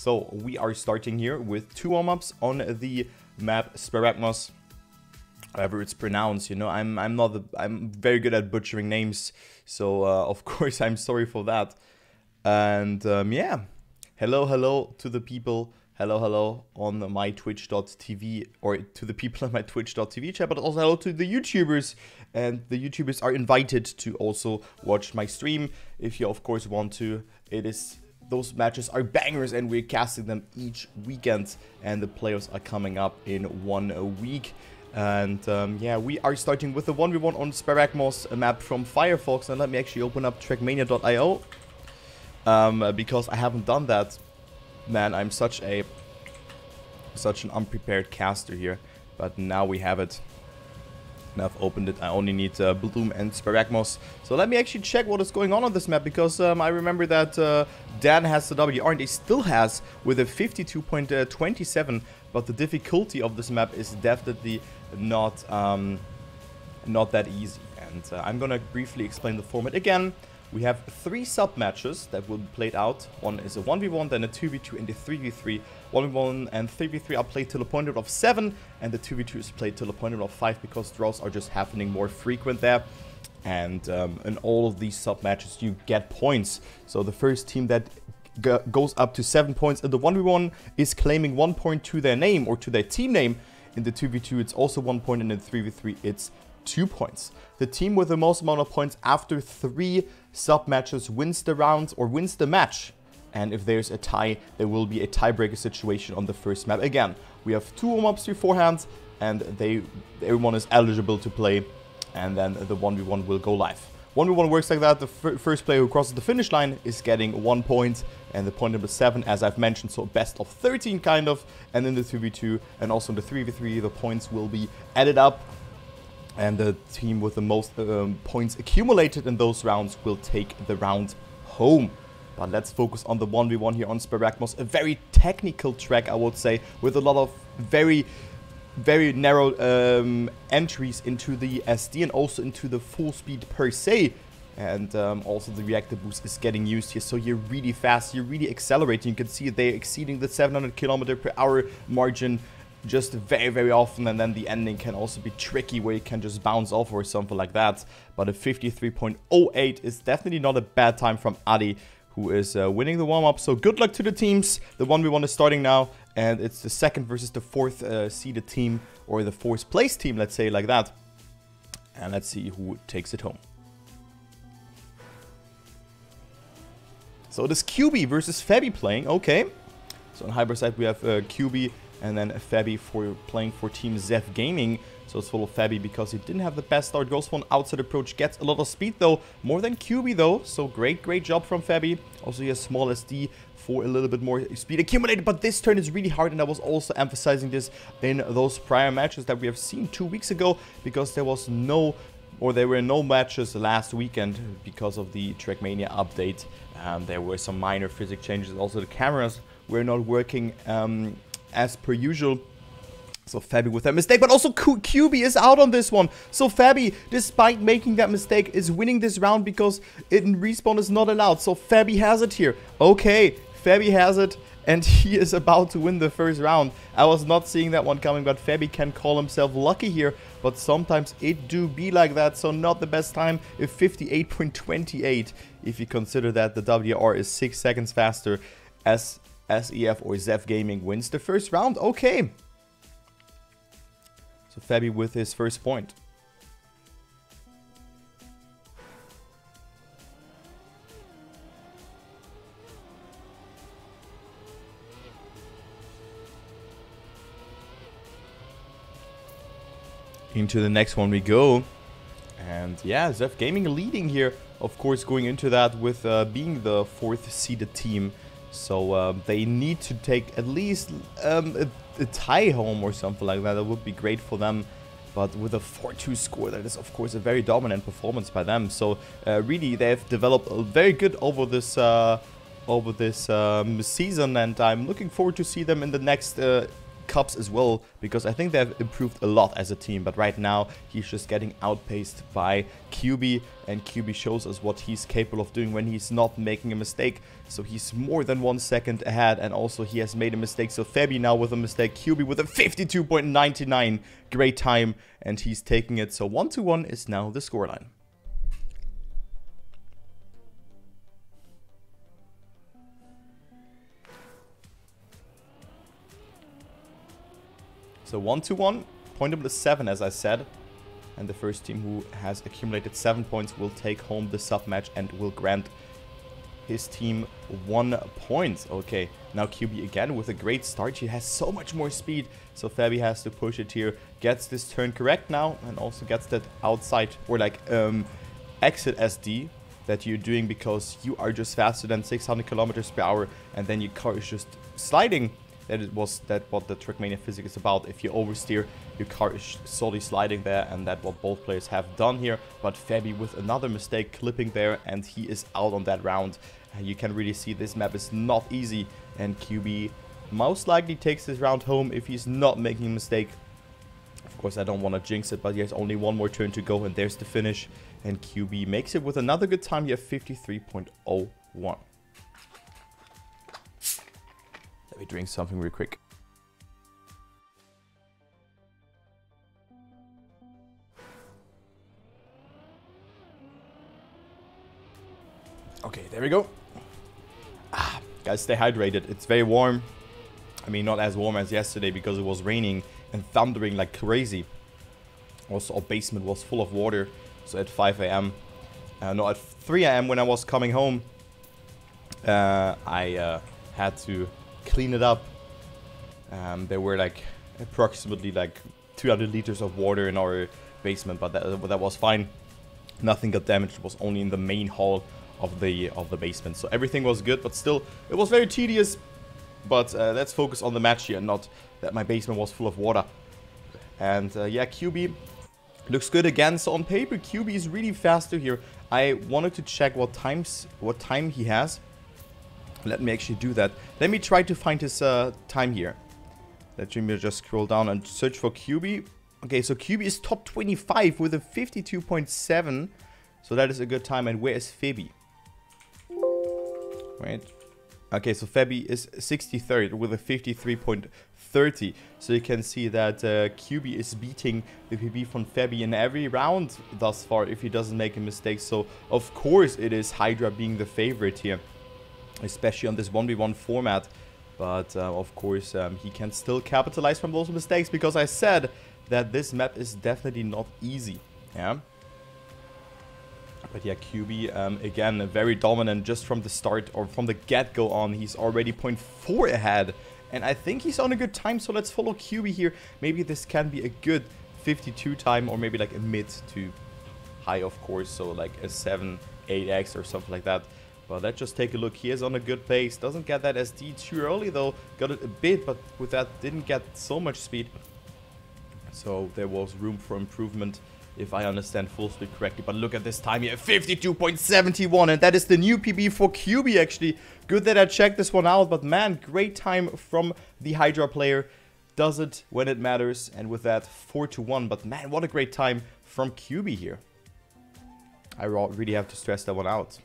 So we are starting here with 2 warm-ups on the map Sparagmos. However it's pronounced, you know, I'm very good at butchering names, so of course I'm sorry for that. And yeah, hello to the people, hello on my twitch.tv, or to the people on my twitch.tv chat, but also hello to the YouTubers, and the YouTubers are invited to also watch my stream if you of course want to. Those matches are bangers and we're casting them each weekend, and the playoffs are coming up in 1 week. And yeah, we are starting with the 1v1 on Sparagmos, a map from Firefox. And let me actually open up trackmania.io, because I haven't done that. Man, I'm such an unprepared caster here, but now we have it. And I've opened it. I only need Bloom and Sparagmos. So let me actually check what is going on this map, because I remember that Dan has the WR and he still has with a 52.27, but the difficulty of this map is definitely not that easy. And I'm gonna briefly explain the format again. We have 3 sub-matches that will be played out. One is a 1v1, then a 2v2, and a 3v3. 1v1 and 3v3 are played till a point of 7, and the 2v2 is played till a point of 5, because draws are just happening more frequent there. And in all of these sub-matches you get points. So the first team that goes up to 7 points in the 1v1 is claiming 1 point to their name, or to their team name. In the 2v2 it's also 1 point, and in the 3v3 it's 2 points. The team with the most amount of points after 3 sub-matches wins the round, or wins the match. And if there's a tie, there will be a tiebreaker situation on the first map. Again, we have 2 warm-ups beforehand, and everyone is eligible to play, and then the 1v1 will go live. 1v1 works like that. The first player who crosses the finish line is getting 1 point, and the point number 7, as I've mentioned, so best of 13 kind of. And in the 2v2 and also in the 3v3, the points will be added up, and the team with the most points accumulated in those rounds will take the round home. But let's focus on the 1v1 here on Sparagmos. A very technical track, I would say, with a lot of very narrow entries into the SD and also into the full speed per se. And also the reactor boost is getting used here, so you're really fast, you're really accelerating. You can see they're exceeding the 700 km/h margin just very often, and then the ending can also be tricky where you can just bounce off or something like that. But a 53.08 is definitely not a bad time from Adi, who is winning the warm-up. So good luck to the teams. The 1v1 is starting now, and it's the 2nd versus the 4th seeded team, or the 4th place team, let's say like that. And let's see who takes it home. So this QB versus Fabi playing, okay. So on Hydra side we have QB, and then Fabi playing for Team Zef Gaming. So it's full of Fabi because he didn't have the best start. Goes for an outside approach, gets a lot of speed though, more than QB though. So great job from Fabi. Also he has small SD for a little bit more speed accumulated, but this turn is really hard, and I was also emphasizing this in those prior matches that we have seen 2 weeks ago, because there were no matches last weekend because of the Trackmania update. There were some minor physics changes. Also the cameras were not working as per usual. So Fabi with that mistake, but also QB is out on this one. So Fabi, despite making that mistake, is winning this round because in respawn is not allowed. So Fabi has it here. Okay, Fabi has it, and he is about to win the first round. I was not seeing that one coming, but Fabi can call himself lucky here. But sometimes it do be like that, so not the best time. If 58.28, if you consider that the WR is 6 seconds faster, as SEF or Zef Gaming wins the first round. Okay. So Fabi with his first point. Into the next one we go. And yeah, Zef Gaming leading here. Of course, going into that with being the 4th seeded team. So they need to take at least a tie home or something like that. That would be great for them. But with a 4-2 score, that is of course a very dominant performance by them. So really, they've developed very good over this season, and I'm looking forward to see them in the next cups as well, because I think they've improved a lot as a team. But right now, he's just getting outpaced by QB, and QB shows us what he's capable of doing when he's not making a mistake. So he's more than 1 second ahead, and also he has made a mistake. So Fabi now with a mistake, QB with a 52.99, great time, and he's taking it. So 1-1 is now the scoreline. So 1-1, point number 7, as I said. And the first team who has accumulated 7 points will take home the sub match and will grant his team 1 point. Okay, now QB again with a great start. He has so much more speed. So Fabi has to push it here. Gets this turn correct now, and also gets that outside or like exit SD that you're doing, because you are just faster than 600 kilometers per hour, and then your car is just sliding. What the trackmania physics is about. If you oversteer, your car is solely sliding there, and that's what both players have done here. But Fabi with another mistake, clipping there, and he is out on that round. You can really see this map is not easy, and QB most likely takes this round home if he's not making a mistake. Of course, I don't want to jinx it, but he has only 1 more turn to go, and there's the finish. And QB makes it with another good time. You have 53.01. Let me drink something real quick. Okay, there we go. Guys, stay hydrated. It's very warm. I mean, not as warm as yesterday because it was raining and thundering like crazy. Also, our basement was full of water. So at 5 a.m. No, at 3 a.m. when I was coming home, I had to clean it up. There were like approximately like 200 liters of water in our basement, but that was fine. Nothing got damaged. It was only in the main hall of the basement, so everything was good. But still, it was very tedious. But let's focus on the match here, not that my basement was full of water. And yeah, QB looks good again. So on paper, QB is really faster here. I wanted to check what time he has. Let me actually do that. Let me try to find his time here. Let me just scroll down and search for QB. Okay, so QB is top 25 with a 52.7. So that is a good time. And where is Fabi? Wait. Okay, so Fabi is 63rd with a 53.30. So you can see that QB is beating the PB from Fabi in every round thus far if he doesn't make a mistake. So of course it is Hydra being the favorite here, especially on this 1v1 format. But of course he can still capitalize from those mistakes, because I said that this map is definitely not easy. Yeah. But yeah, QB again very dominant just from the start, or from the get-go on. He's already 0.4 ahead, and I think he's on a good time. So let's follow QB here. Maybe this can be a good 52 time, or maybe like a mid to high, of course. So like a 7, 8x or something like that. But let's just take a look. He is on a good pace. Doesn't get that SD too early though. Got it a bit, but with that didn't get so much speed. So there was room for improvement, if I understand Fullspeed correctly. But look at this time here, 52.71. And that is the new PB for QB actually. Good that I checked this one out. But man, great time from the Hydra player. Does it when it matters. And with that, 4-1. But man, what a great time from QB here. I really have to stress that one out.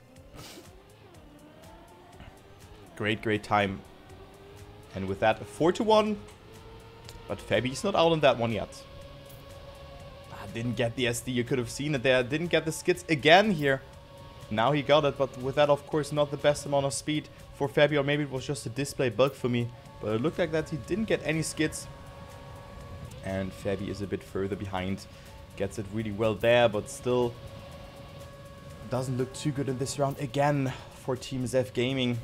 Great time. And with that, 4-1. But Fabi's not out on that one yet. Didn't get the SD. You could have seen it there. Didn't get the skids again here. Now he got it. But with that, of course, not the best amount of speed for Fabi. Or maybe it was just a display bug for me. But it looked like that he didn't get any skids. And Fabi is a bit further behind. Gets it really well there. But still doesn't look too good in this round again for Team Zef Gaming.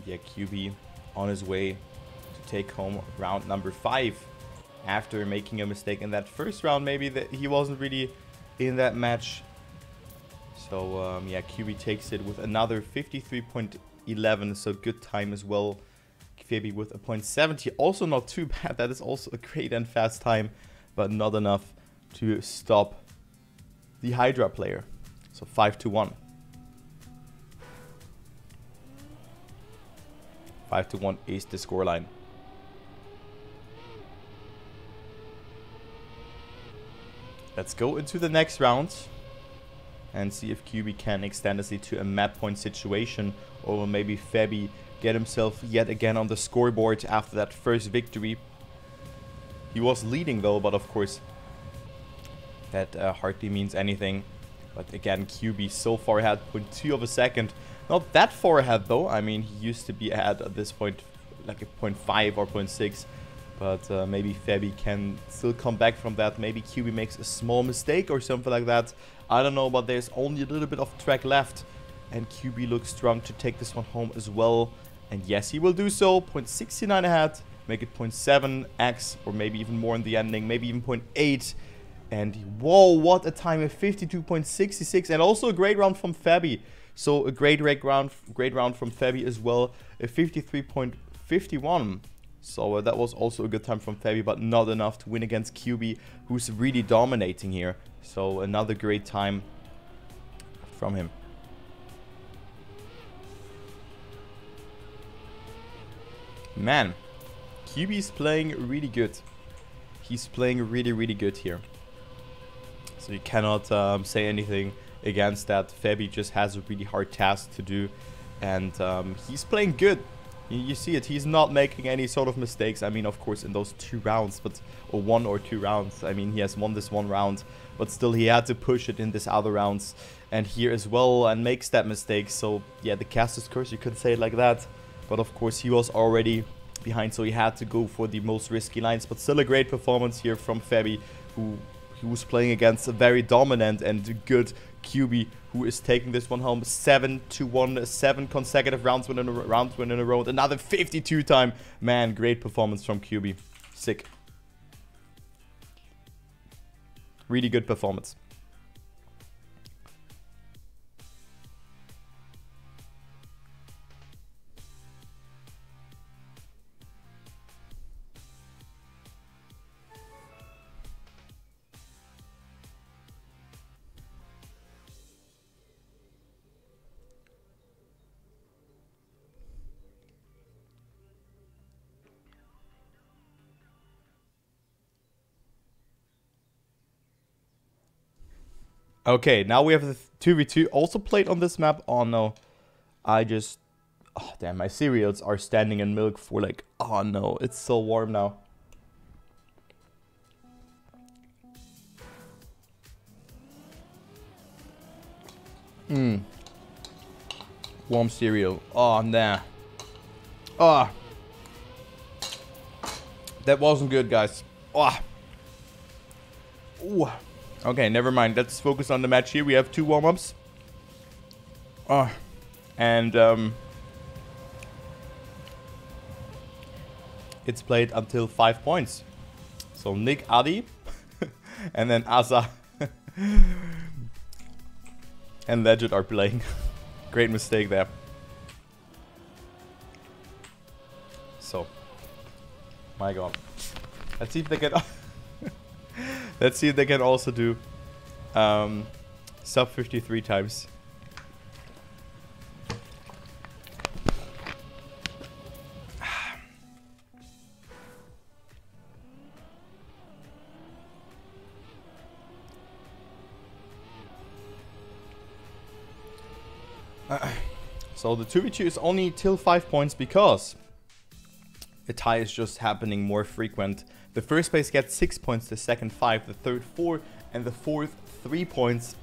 Yeah, QB on his way to take home round number 5 after making a mistake in that first round. Maybe that he wasn't really in that match. So yeah, QB takes it with another 53.11. So good time as well. Fabi with a 0.70. Also not too bad. That is also a great and fast time, but not enough to stop the Hydra player. So 5-1. 5-1 is the scoreline. Let's go into the next round and see if QB can extend this to a map point situation, or will maybe Fabi get himself yet again on the scoreboard after that first victory. He was leading though, but of course that hardly means anything. But again, QB so far ahead, 0.2 of a second. Not that far ahead though. I mean, he used to be ahead at this point like a 0.5 or 0.6. But maybe Fabi can still come back from that. Maybe QB makes a small mistake or something like that. I don't know, but there's only a little bit of track left. And QB looks strong to take this one home as well. And yes, he will do so. 0.69 ahead. Make it 0.7x or maybe even more in the ending. Maybe even 0.8. And whoa, what a time of 52.66. And also a great round from Fabi. So a great round from Fabi as well. A 53.51. So that was also a good time from Fabi, but not enough to win against QB, who's really dominating here. So another great time from him. Man, QB's playing really good. He's playing really, really good here. So you cannot say anything against that. Fabi just has a really hard task to do. And he's playing good. You see it, he's not making any sort of mistakes. I mean, of course, in those 2 rounds, or 1 or 2 rounds. I mean, he has won this 1 round, but still he had to push it in this other rounds. And here as well, and makes that mistake. So, yeah, the caster's curse, you could say it like that. But of course, he was already behind, so he had to go for the most risky lines. But still a great performance here from Fabi, who was playing against a very dominant and good QB, who is taking this one home. 7-1, 7 consecutive rounds win in a row. Another 52 time. Man, great performance from QB. Sick. Really good performance. Okay, now we have the 2v2 also played on this map. Oh no, oh damn, my cereals are standing in milk for like, oh no, it's so warm now. Warm cereal. Oh nah. Oh, that wasn't good, guys. Oh. Ooh. Okay, never mind. Let's focus on the match here. We have 2 warm-ups. And it's played until 5 points. So Nick, Adi, and then Asa and Legend are playing. Great mistake there. So, my god. Let's see if they get... Let's see if they can also do sub 53 times. So the 2v2 is only till 5 points because a tie is just happening more frequent. The first place gets 6 points, the second 5, the third 4, and the fourth 3 points.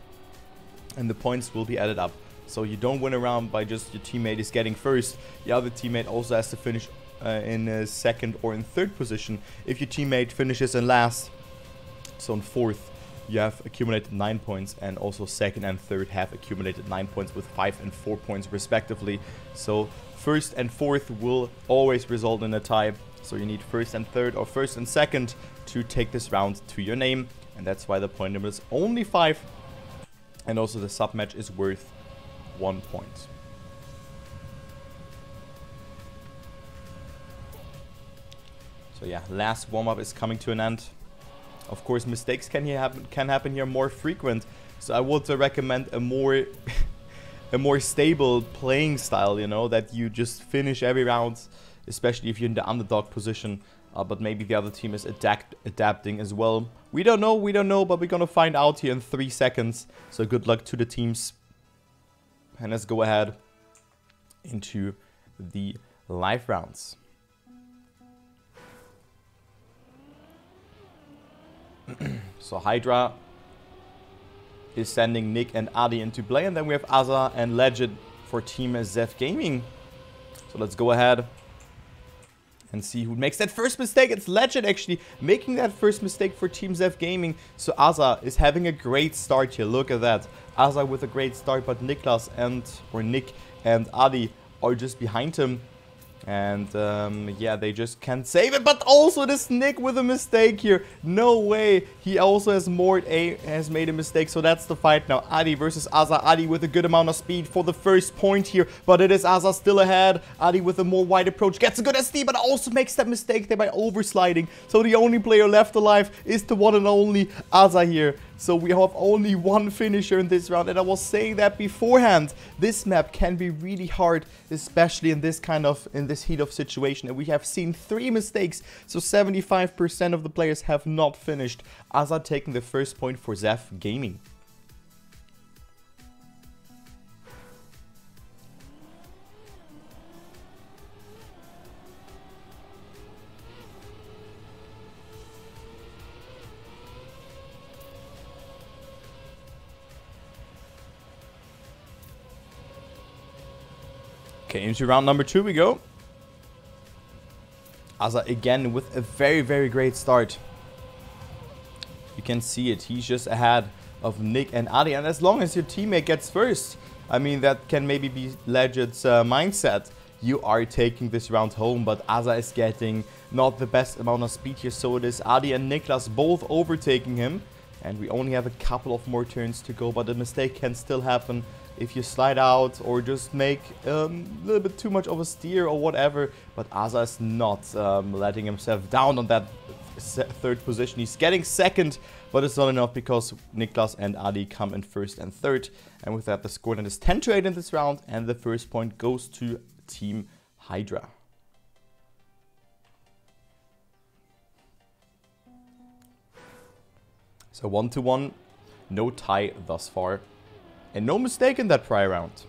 And the points will be added up. So you don't win a round by just your teammate is getting first. The other teammate also has to finish in second or in third position. If your teammate finishes in last, so in fourth, you have accumulated 9 points, and also second and third have accumulated 9 points with 5 and 4 points respectively. So first and fourth will always result in a tie. So you need first and third or first and second to take this round to your name. And that's why the point limit is only 5. And also the sub match is worth 1 point. So yeah, last warm-up is coming to an end. Of course, mistakes can happen here more frequent. So I would recommend a more a more stable playing style, you know, that you just finish every round, especially if you're in the underdog position. But maybe the other team is adapting as well. We don't know, but we're gonna find out here in 3 seconds. So good luck to the teams. And let's go ahead into the live rounds. So Hydra is sending Nick and Adi into play, and then we have Aza and Legend for Team Zef Gaming. So let's go ahead and see who makes that first mistake. It's Legend actually making that first mistake for Team Zef Gaming. So Aza is having a great start here. Look at that. Aza with a great start, but Nick and Adi are just behind him. And yeah, they just can't save it. But also this Nick with a mistake here. No way. He also has made a mistake. So that's the fight now. Adi versus Aza. Adi with a good amount of speed for the first point here. But it is Aza still ahead. Adi with a more wide approach. Gets a good SD, but also makes that mistake there by oversliding. So the only player left alive is the one and only Aza here. So we have only one finisher in this round, and I was saying that beforehand. This map can be really hard, especially in this heat of situation. And we have seen 3 mistakes, so 75% of the players have not finished. Aza taking the first point for Zef Gaming. Okay, into round number 2 we go. Aza again with a very, very great start. You can see it. He's just ahead of Nick and Adi. And as long as your teammate gets first, I mean, that can maybe be Legend's mindset. You are taking this round home, but Aza is getting not the best amount of speed here. So it is Adi and Niklas both overtaking him. And we only have a couple of more turns to go, but the mistake can still happen if you slide out or just make a little bit too much of a steer or whatever. But Aza is not letting himself down on that 3rd position. He's getting 2nd, but it's not enough because Niklas and Adi come in 1st and 3rd. And with that, the score then is 10-8 in this round, and the first point goes to Team Hydra. So 1-1, no tie thus far. And no mistake in that prior round.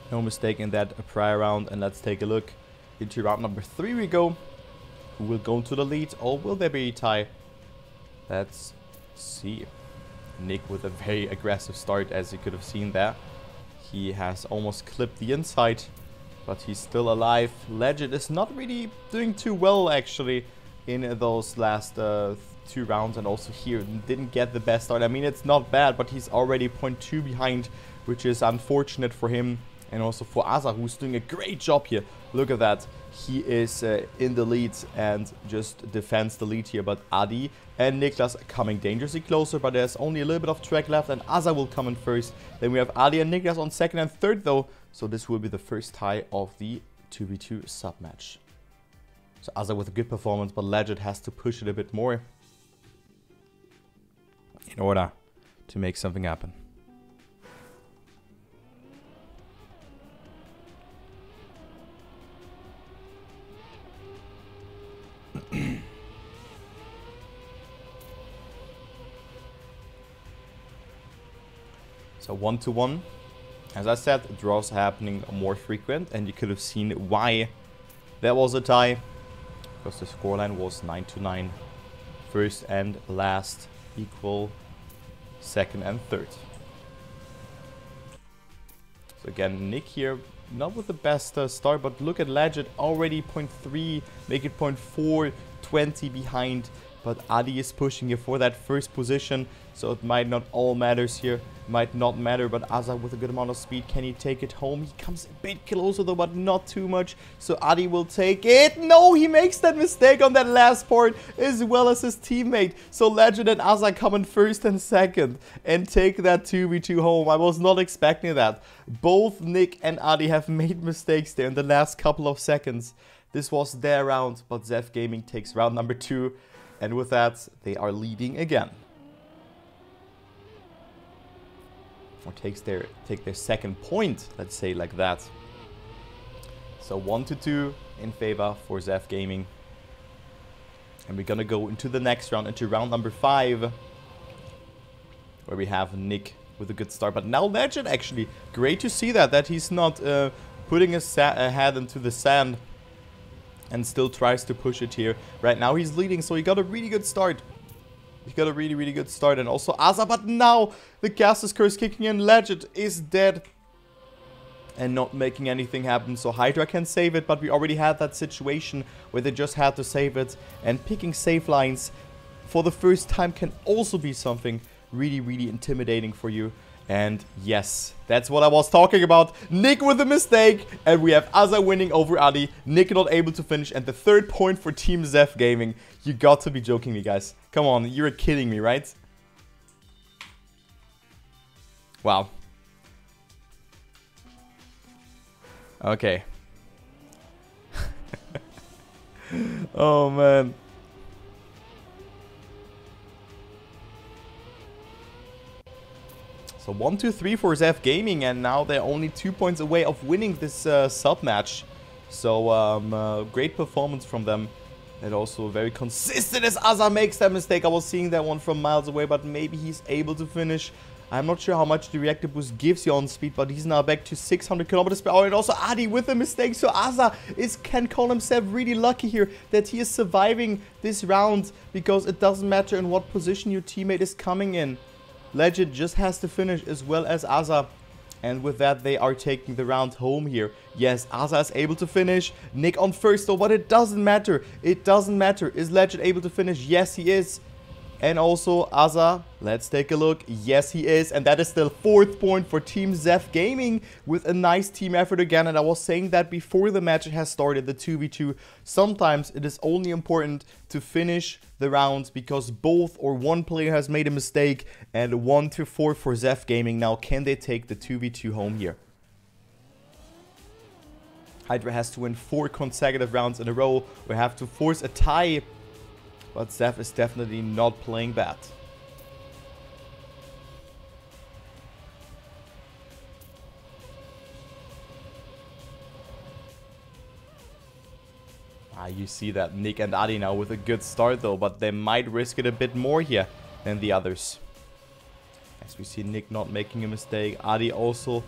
No mistake in that prior round. And let's take a look into round number 3 we go. Who will go to the lead, or will there be a tie? Let's see. Nick with a very aggressive start, as you could have seen there. He has almost clipped the inside, but he's still alive. Legend is not really doing too well actually in those last 2 rounds, and also here didn't get the best start. I mean, it's not bad, but he's already 0.2 behind, which is unfortunate for him and also for Aza, who's doing a great job here. Look at that. He is in the lead and just defends the lead here, but Adi and Niklas coming dangerously closer, but there's only a little bit of track left, and Aza will come in 1st. Then we have Adi and Niklas on 2nd and 3rd though, so this will be the first tie of the 2v2 sub match. So Aza with a good performance, but Legend has to push it a bit more in order to make something happen. So 1-1. As I said, draws happening more frequent, and you could have seen why there was a tie, because the scoreline was 9-9. First and last equal 2nd and 3rd. So again, Nick here, not with the best start, but look at Legend, already 0.3, make it 0.4, 20 behind. But Adi is pushing here for that 1st position, so it might not all matters here. Might not matter, but Aza with a good amount of speed, can he take it home? He comes a bit closer though, but not too much. So Adi will take it. No, he makes that mistake on that last part, as well as his teammate. So Legend and Aza come in 1st and 2nd and take that 2v2 home. I was not expecting that. Both Nick and Adi have made mistakes there in the last couple of seconds. This was their round, but Zef Gaming takes round number 2. And with that, they are leading again. or take their second point, let's say like that. So 1-2 in favor for Zef Gaming. And we're gonna go into the next round, into round number 5, where we have Nick with a good start. But now Legend, actually, great to see that he's not putting his head into the sand and still tries to push it here. Right now he's leading, so he got a really good start. He got a really, really good start. And also Asa, but now the Caster's Curse kicking in. Legend is dead and not making anything happen. So Hydra can save it, but we already had that situation where they just had to save it. And picking save lines for the first time can also be something really, really intimidating for you. And yes, that's what I was talking about. Nick with a mistake, and we have Asa winning over Adi. Nick not able to finish, and the 3rd point for Team Zef Gaming. You got to be joking me, guys. Come on, you're kidding me, right? Wow. Okay. Oh, man. So 1-2-3 for Zef Gaming, and now they're only 2 points away of winning this sub match. So great performance from them, and also very consistent as Asa makes that mistake. I was seeing that one from miles away, but maybe he's able to finish. I'm not sure how much the reactor boost gives you on speed, but he's now back to 600 kilometers per hour. And also Adi with a mistake, so Asa can call himself really lucky here that he is surviving this round, because it doesn't matter in what position your teammate is coming in. Legend just has to finish as well as Asa. And with that, they are taking the round home here. Yes, Asa is able to finish. Nick on first though, but it doesn't matter. It doesn't matter. Is Legend able to finish? Yes, he is. And also Asa, let's take a look. Yes, he is. And that is the 4th point for Team Zef Gaming with a nice team effort again. And I was saying that before the match has started, the 2v2. Sometimes it is only important to finish the rounds because both or one player has made a mistake. And 1-4 for Zef Gaming. Now, can they take the 2v2 home here? Hydra has to win 4 consecutive rounds in a row. We have to force a tie. But Zef is definitely not playing bad. You see that Nick and Adi now with a good start though, but they might risk it a bit more here than the others. As we see Nick not making a mistake. Adi also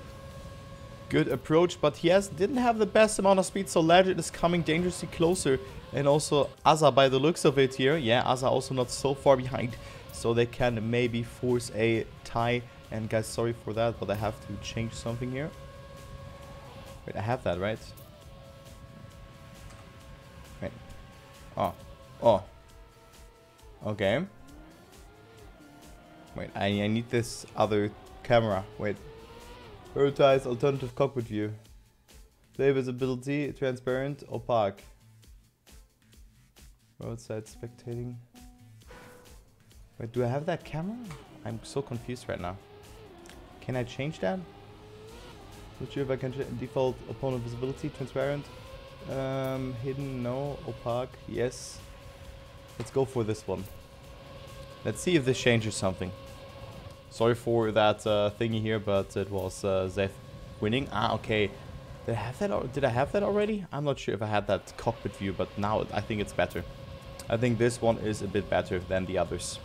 good approach, but he didn't have the best amount of speed, so Legend is coming dangerously closer. And also Asa by the looks of it here. Yeah, Asa also not so far behind, so they can maybe force a tie. And guys, sorry for that, but I have to change something here. Wait, I have that, right? Wait. Oh. Okay. Wait, I need this other camera. Wait. Prioritize alternative cockpit view. Play visibility, transparent, opaque. Roadside spectating. Wait, do I have that camera? I'm so confused right now. Can I change that? Not sure if I can default opponent visibility, transparent. Hidden, no. Opaque, yes. Let's go for this one. Let's see if this changes something. Sorry for that thingy here, but it was Zef winning. Ah, okay. Did I have that already? I'm not sure if I had that cockpit view, but now I think it's better. I think this one is a bit better than the others.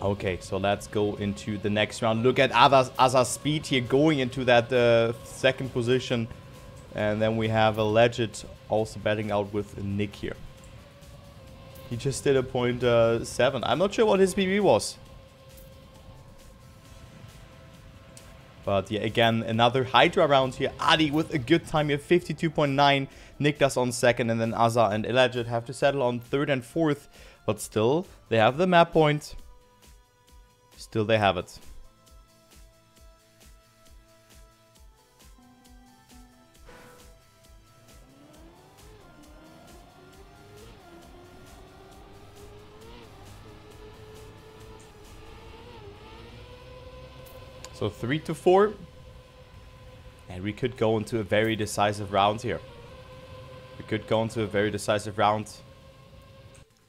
Okay, so let's go into the next round. Look at Asa's speed here going into that 2nd position. And then we have a Legend also batting out with Nick here. He just did a 0.7. I'm not sure what his PB was. But yeah, again, another Hydra round here. Adi with a good time here, 52.9. Nick does on 2nd, and then Asa and Legend have to settle on 3rd and 4th. But still, they have the map point. Still, they have it. So 3-4. And we could go into a very decisive round here. We could go into a very decisive round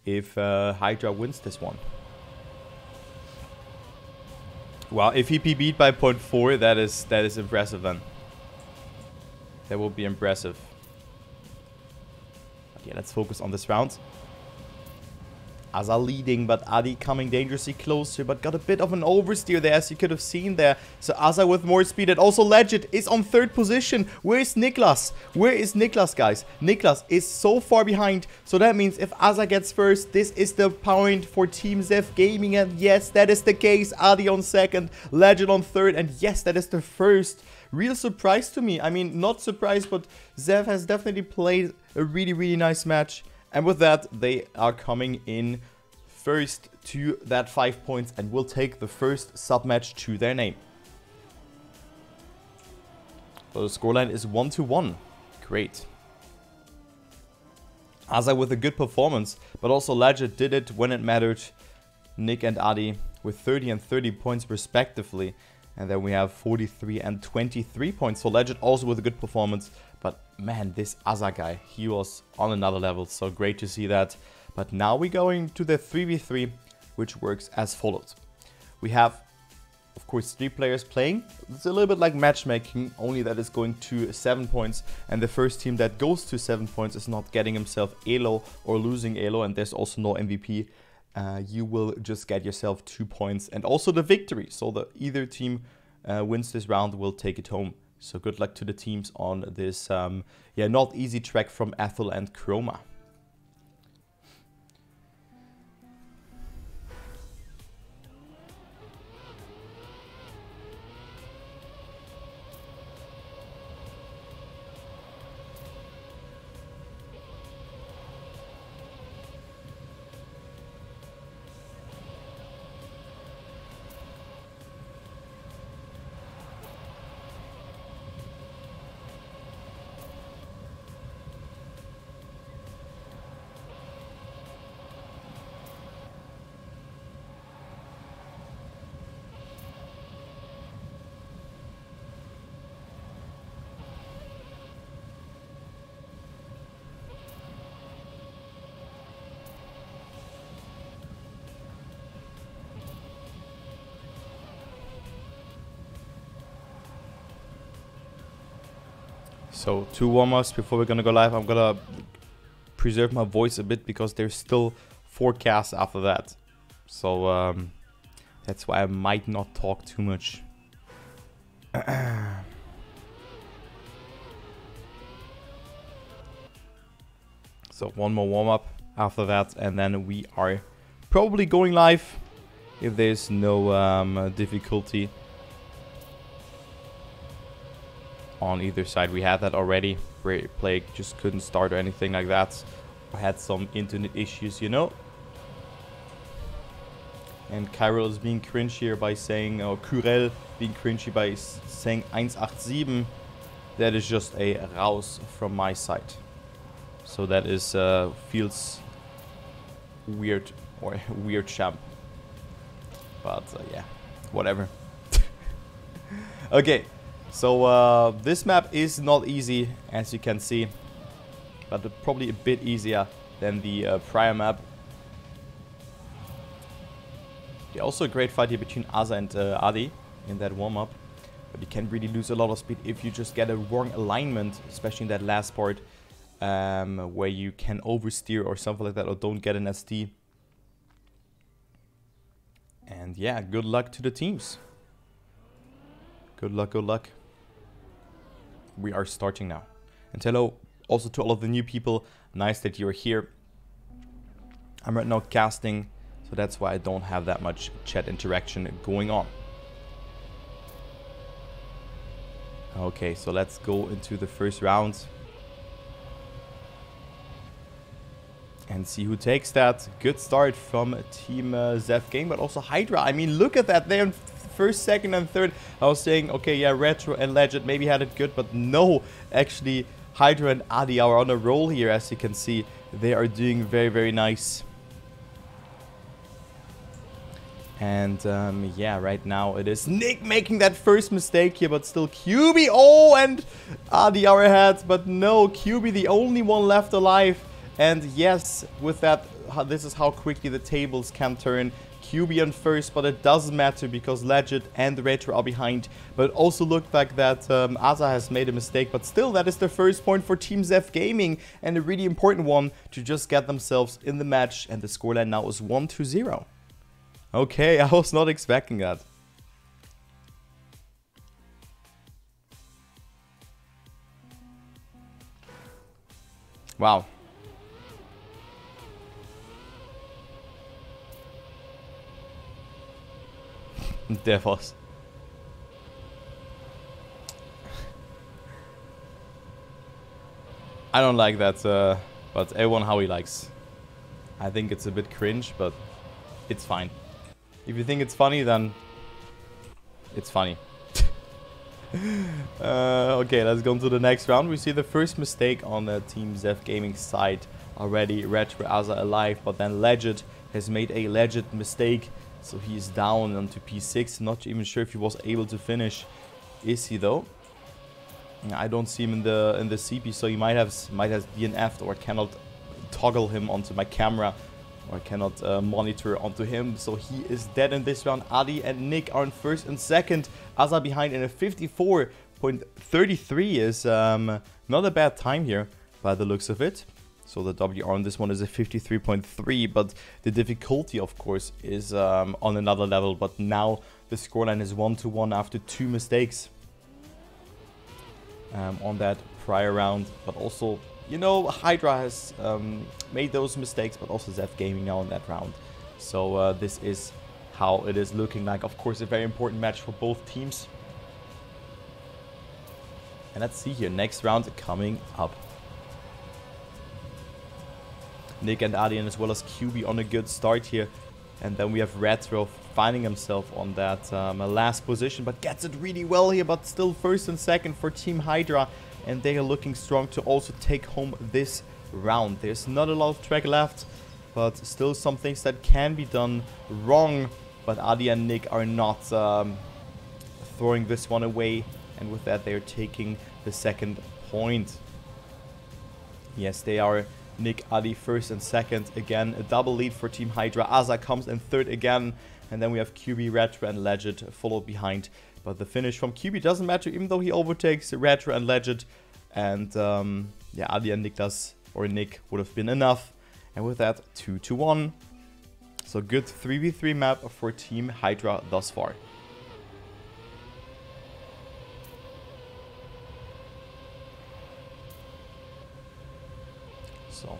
if Hydra wins this one. Wow, if he PB'd by 0.4, that is impressive then. That will be impressive. But yeah, let's focus on this round. Aza leading, but Adi coming dangerously closer, but got a bit of an oversteer there, as you could have seen there. So Aza with more speed, and also Legit is on 3rd position. Where is Niklas? Where is Niklas, guys? Niklas is so far behind, so that means if Aza gets 1st, this is the point for Team Zef Gaming, and yes, that is the case. Adi on 2nd, Legit on 3rd, and yes, that is the first real surprise to me. I mean, not surprised, but Zef has definitely played a really, really nice match. And with that, they are coming in first to that 5 points and will take the first sub-match to their name. So the scoreline is 1-1. Great. Aza with a good performance, but also Legit did it when it mattered. Nick and Adi with 30 and 30 points respectively. And then we have 43 and 23 points. So Legit also with a good performance. But man, this Aza guy, he was on another level. So great to see that. But now we're going to the 3v3, which works as follows. We have, of course, 3 players playing. It's a little bit like matchmaking, only that is going to 7 points. And the first team that goes to 7 points is not getting himself Elo or losing Elo. And there's also no MVP. You will just get yourself 2 points and also the victory. So the either team wins this round will take it home. So good luck to the teams on this not easy track from Ethel and Chroma. So 2 warm-ups before we're gonna go live. I'm gonna preserve my voice a bit because there's still 4 casts after that. So that's why I might not talk too much. So 1 more warm-up after that, and then we are probably going live if there's no difficulty on either side. We had that already. Play just couldn't start or anything like that. I had some internet issues, you know. And Kyril is being cringe here by saying, or Kyrel being cringy by saying 187. That is just a raus from my side. So that is feels weird, or weird champ. But yeah, whatever. Okay. So this map is not easy, as you can see, but probably a bit easier than the prior map. Yeah, also a great fight here between Aza and Adi in that warm-up, but you can really lose a lot of speed if you just get a wrong alignment, especially in that last part, where you can oversteer or something like that, or don't get an SD. And yeah, good luck to the teams. Good luck, good luck. We are starting now. And hello also to all of the new people. Nice that you're here. I'm right now casting, so that's why I don't have that much chat interaction going on. Okay, so let's go into the first round and see who takes that. Good start from Team Zef Game, but also Hydra. I mean, look at that. They're in first, second, and third. I was saying, okay, yeah, Retro and Legend maybe had it good, but no, actually, Hydra and Adi are on a roll here, as you can see. They are doing very, very nice. And yeah, right now it is Nick making that first mistake here, but still QB. Oh, and Adi are ahead, but no, QB the only one left alive. And yes, with that this is how quickly the tables can turn. QB on first, but it doesn't matter because Legend and Retro are behind. But it also looked like that Asa has made a mistake, but still that is the first point for Team Zef Gaming, and a really important one to just get themselves in the match, and the scoreline now is 1-0. Okay, I was not expecting that. Wow. Devils. I don't like that, but everyone how he likes. I think it's a bit cringe, but it's fine. If you think it's funny, then it's funny. Okay, let's go into the next round. We see the first mistake on the Team Zef Gaming side already. Retro Asa alive, but then Legend has made a Legend mistake. So he's down onto P6. Not even sure if he was able to finish. Is he though? I don't see him in the CP, so he might have DNF'd, or cannot toggle him onto my camera, or cannot monitor onto him. So he is dead in this round. Adi and Nick are in first and second. Asa behind in a 54.33 is not a bad time here by the looks of it. So the WR on this one is a 53.3, but the difficulty, of course, is on another level. But now the scoreline is 1-1 after 2 mistakes on that prior round. But also, you know, Hydra has made those mistakes, but also Zef Gaming now in that round. So this is how it is looking like. Of course, a very important match for both teams. And let's see here, next round coming up. Nick and Adian as well as QB on a good start here. And then we have Retro finding himself on that last position, but gets it really well here, but still first and second for Team Hydra. And they are looking strong to also take home this round. There's not a lot of track left, but still some things that can be done wrong. But Adi and Nick are not throwing this one away. And with that, they are taking the second point. Yes, they are. Nick, Adi first and second. Again, a double lead for Team Hydra. Asa comes in third again. And then we have QB, Retro and Legend followed behind. But the finish from QB doesn't matter, even though he overtakes Retro and Legend. And yeah, Adi and Nick would have been enough. And with that, 2-1. So good 3v3 map for Team Hydra thus far. So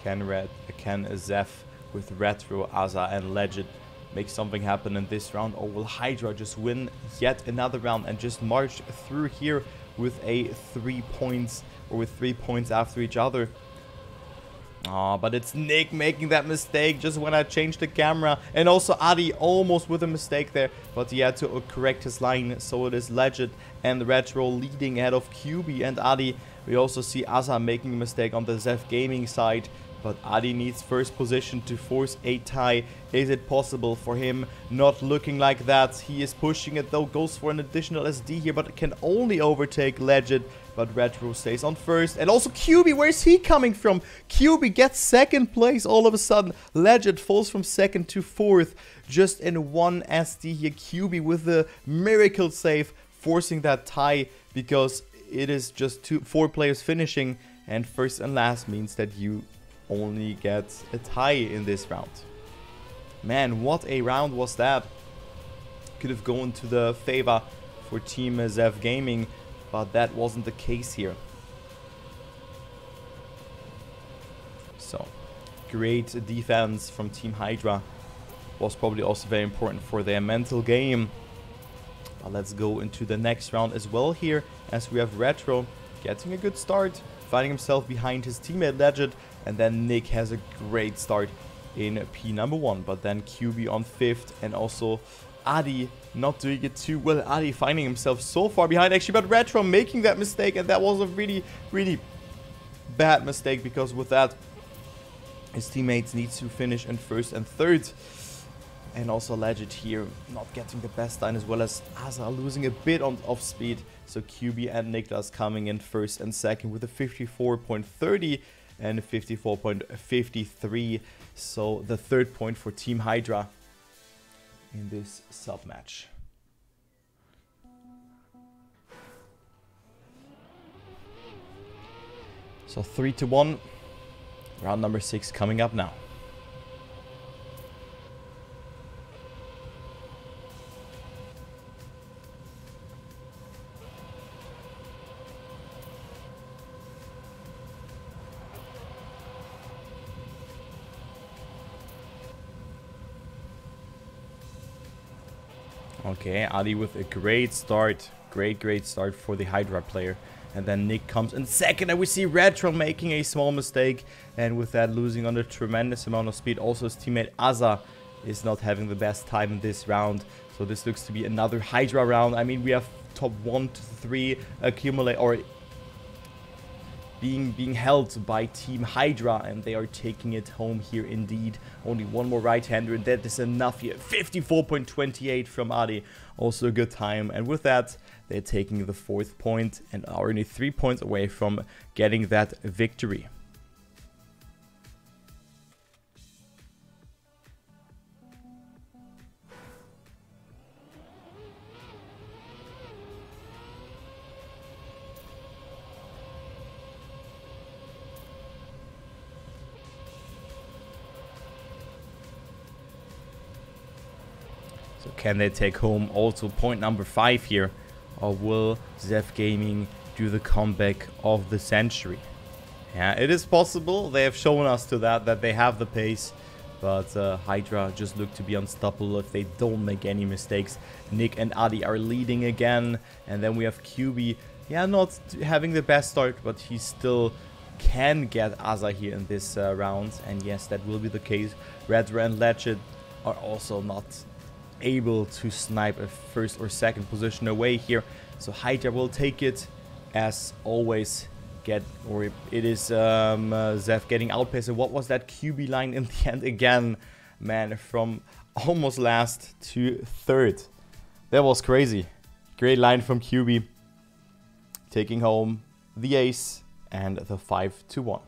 can Zef with Retro, Asa and Legend make something happen in this round, or will Hydra just win yet another round and just march through here with a 3 points, or with 3 points after each other? Oh, but it's Nick making that mistake just when I changed the camera. And also Adi almost with a mistake there, but he had to correct his line. So it is Legend and Retro leading ahead of QB and Adi. We also see Asa making a mistake on the Zef Gaming side, but Adi needs first position to force a tie. Is it possible for him? Not looking like that. He is pushing it though, goes for an additional SD here, but can only overtake Legend. But Retro stays on first. And also QB, where is he coming from? QB gets second place all of a sudden. Legend falls from second to fourth, just in one SD here. QB with the miracle save, forcing that tie, because it is just 4 players finishing, and first and last means that you only get a tie in this round. Man, what a round was that. Could have gone to the favor for Team Zef Gaming, but that wasn't the case here. So, great defense from Team Hydra. Was probably also very important for their mental game. But let's go into the next round as well here, as we have Retro getting a good start, finding himself behind his teammate Legend, and then Nick has a great start in P number 1, but then QB on 5th, and also Adi not doing it too well. Adi finding himself so far behind actually, but Retro making that mistake, and that was a really, really bad mistake, because with that his teammates need to finish in first and third. And also Legend here not getting the best line, as well as Asa losing a bit of speed. So QB and Niklas coming in first and second with a 54.30. and 54.53. So the third point for Team Hydra in this sub match. So 3-1. Round number 6 coming up now. Okay, Adi with a great start. Great start for the Hydra player. And then Nick comes in second, and we see Retro making a small mistake. And with that, losing on a tremendous amount of speed. Also, his teammate Aza is not having the best time in this round. So this looks to be another Hydra round. I mean, we have top 1 to 3 accumulate, or being held by Team Hydra, and they are taking it home here indeed. Only one more right-hander, and that is enough here. 54.28 from Adi. Also a good time. And with that, they're taking the 4th point and are only 3 points away from getting that victory. So can they take home also point number 5 here? Or will Zef Gaming do the comeback of the century? Yeah, it is possible. They have shown us to that they have the pace. But Hydra just look to be unstoppable if they don't make any mistakes. Nick and Adi are leading again. And then we have QB. Yeah, not having the best start, but he still can get Aza here in this round. And yes, that will be the case. Redra and Legend are also not able to snipe a 1st or 2nd position away here. So Hydra will take it as always. It is Zef getting outpaced. And what was that QB line in the end again? Man, from almost last to 3rd. That was crazy. Great line from QB. Taking home the ace and the 5-1.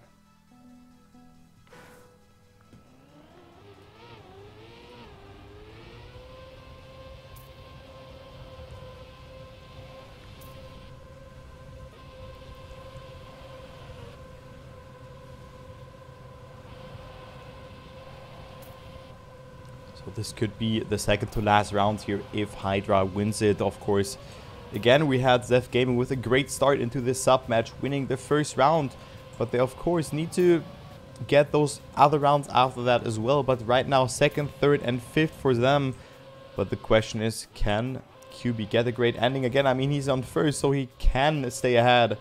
This could be the 2nd to last round here if Hydra wins it, of course. Again, we had Zef Gaming with a great start into this sub match, winning the 1st round. But they, of course, need to get those other rounds after that as well. But right now, 2nd, 3rd, and 5th for them. But the question is, can QB get a great ending again? I mean, he's on 1st, so he can stay ahead.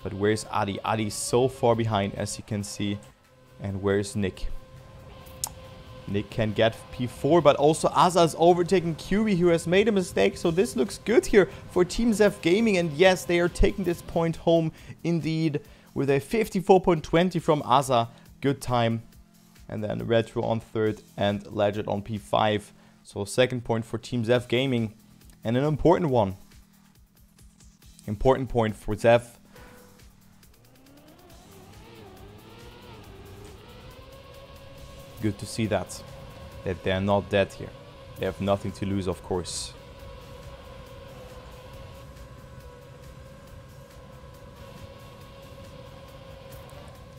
But where's Adi? Adi's so far behind, as you can see. And where's Nick? Nick can get P4, but also Aza is overtaking QB, who has made a mistake. So this looks good here for Team Zef Gaming. And yes, they are taking this point home indeed with a 54.20 from Aza. Good time. And then Retro on 3rd and Legend on P5. So 2nd point for Team Zef Gaming. And an important one. Important point for Zef. Good to see that they're not dead here. They have nothing to lose, of course.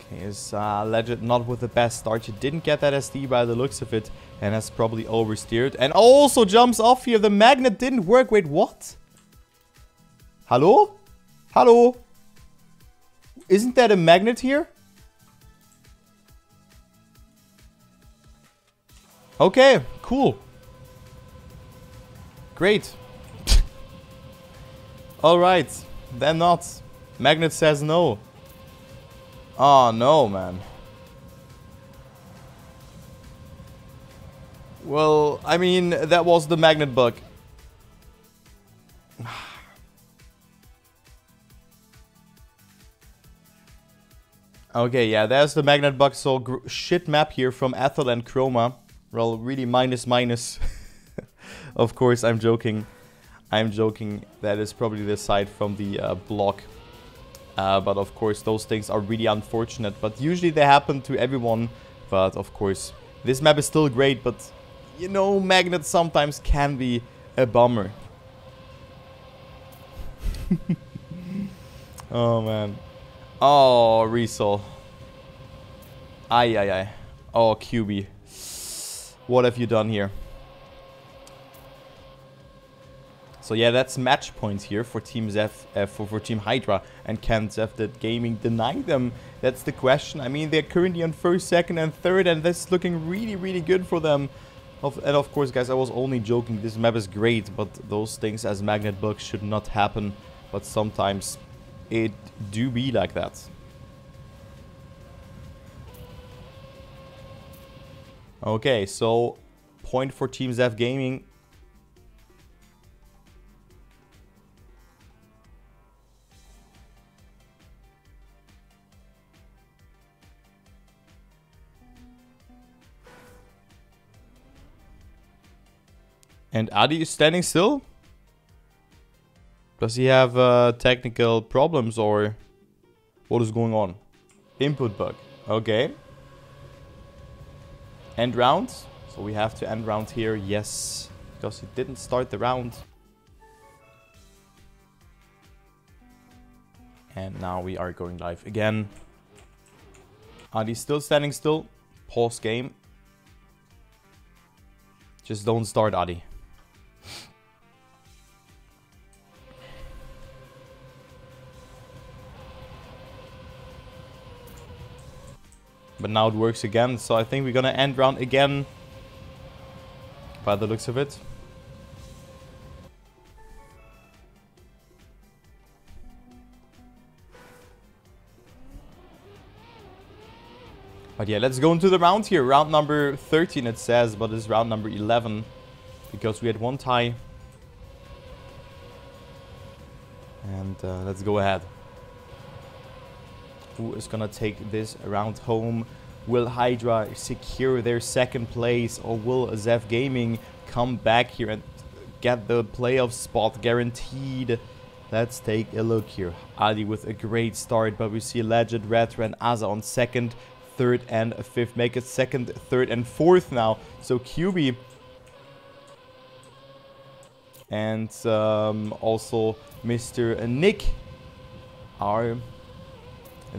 Okay, is Legend not with the best start? He didn't get that SD by the looks of it, and has probably oversteered. And also jumps off here. The magnet didn't work. Wait, what? Hello? Hello? Isn't that a magnet here? Okay, cool. Great. Alright, then not. Magnet says no. Oh no, man. Well, I mean, that was the magnet bug. Okay, yeah, there's the magnet bug. So shit map here from Ethel and Chroma. Well, really minus. Of course, I'm joking. I'm joking. That is probably the side from the block. But of course, those things are really unfortunate. But usually they happen to everyone. But of course, this map is still great. But, you know, Magnet sometimes can be a bummer. Oh, man. Oh, Riesel. Ay, ay, ay. Oh, QB. What have you done here? So yeah, that's match points here for Team Zef, for Team Hydra. And can Zef Gaming deny them? That's the question. I mean, they're currently on first, second, and third, and that's looking really, really good for them. And of course, guys, I was only joking. This map is great, but those things as magnet bugs should not happen. But sometimes it do be like that. Okay, so point for Team Zef Gaming. And Adi is standing still? Does he have technical problems or what is going on? Input bug. Okay. End round. So we have to end round here. Yes. Because he didn't start the round. And now we are going live again. Adi still standing still. Pause game. Just don't start, Adi. But now it works again, so I think we're gonna end round again. By the looks of it. But yeah, let's go into the round here. Round number 13 it says, but it's round number 11. Because we had one tie. And let's go ahead. Who is gonna take this round home? Will Hydra secure their second place, or will Zef Gaming come back here and get the playoff spot guaranteed? Let's take a look here. Adi with a great start, but we see Legend, Retro, and Aza on second, third, and fifth. Make it second, third, and fourth now. So QB and also Mr. Nick are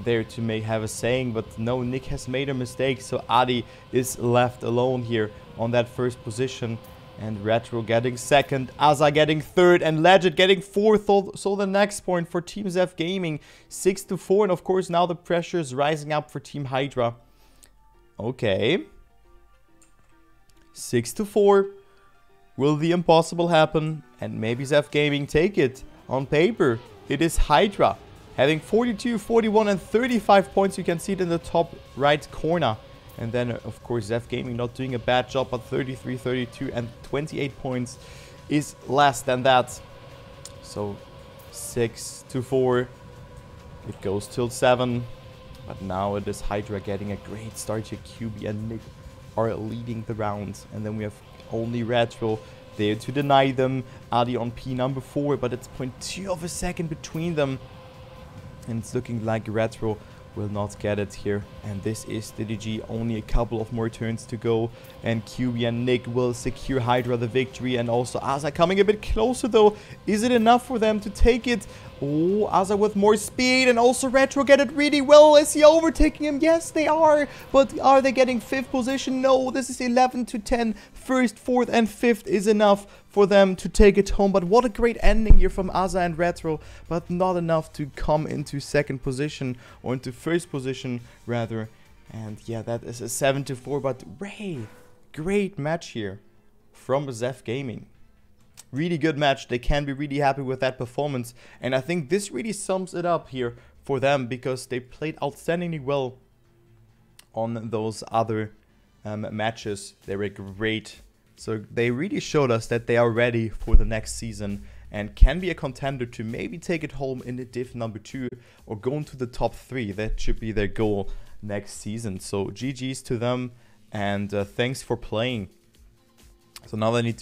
there to have a saying, but no, Nick has made a mistake, so Adi is left alone here on that first position. And Retro getting second, Aza getting third, and Legend getting fourth. So the next point for Team Zef Gaming, 6-4, and of course now the pressure is rising up for Team Hydra. Okay, 6-4. Will the impossible happen? And maybe Zef Gaming take it. On paper, it is Hydra having 42, 41, and 35 points. You can see it in the top right corner. And then, of course, Zef Gaming not doing a bad job, but 33, 32, and 28 points is less than that. So, 6-4. It goes till 7. But now it is Hydra getting a great start here. QB and Nick are leading the round. And then we have only Retro there to deny them. Adi on P number 4, but it's 0.2 of a second between them. And it's looking like Retro will not get it here. And this is the GG. Only a couple of more turns to go. And QB and Nick will secure Hydra the victory. And also Aza coming a bit closer though. Is it enough for them to take it? Oh, Aza with more speed. And also Retro get it really well. Is he overtaking him? Yes, they are. But are they getting 5th position? No, this is 11-10. First, 4th, and 5th is enough for them to take it home. But what a great ending here from Aza and Retro. But not enough to come into 2nd position. Or into 1st position, rather. And yeah, that is a 7-4. But Ray, great match here from Zef Gaming. Really good match. They can be really happy with that performance. And I think this really sums it up here for them, because they played outstandingly well on those other matches. They were great. So they really showed us that they are ready for the next season and can be a contender to maybe take it home in the div number 2 or go into the top 3. That should be their goal next season. So GG's to them, and thanks for playing. So now they need to